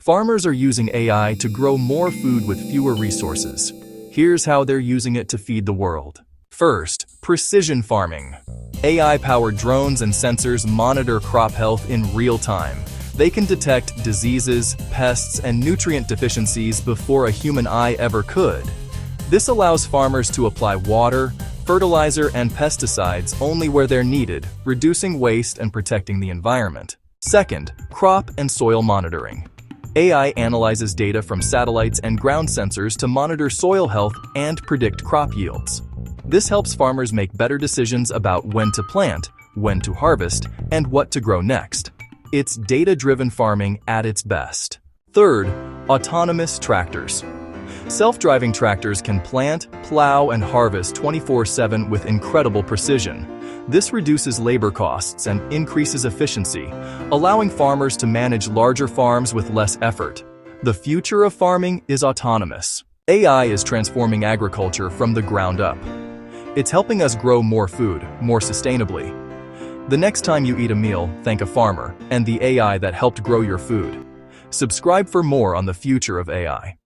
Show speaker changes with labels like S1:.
S1: Farmers are using AI to grow more food with fewer resources. Here's how they're using it to feed the world. First, precision farming. AI-powered drones and sensors monitor crop health in real time. They can detect diseases, pests, and nutrient deficiencies before a human eye ever could. This allows farmers to apply water, fertilizer, and pesticides only where they're needed, reducing waste and protecting the environment. Second, crop and soil monitoring. AI analyzes data from satellites and ground sensors to monitor soil health and predict crop yields. This helps farmers make better decisions about when to plant, when to harvest, and what to grow next. It's data-driven farming at its best. Third, autonomous tractors. Self-driving tractors can plant, plow, and harvest 24/7 with incredible precision. This reduces labor costs and increases efficiency, allowing farmers to manage larger farms with less effort. The future of farming is autonomous. AI is transforming agriculture from the ground up. It's helping us grow more food, more sustainably. The next time you eat a meal, thank a farmer and the AI that helped grow your food. Subscribe for more on the future of AI.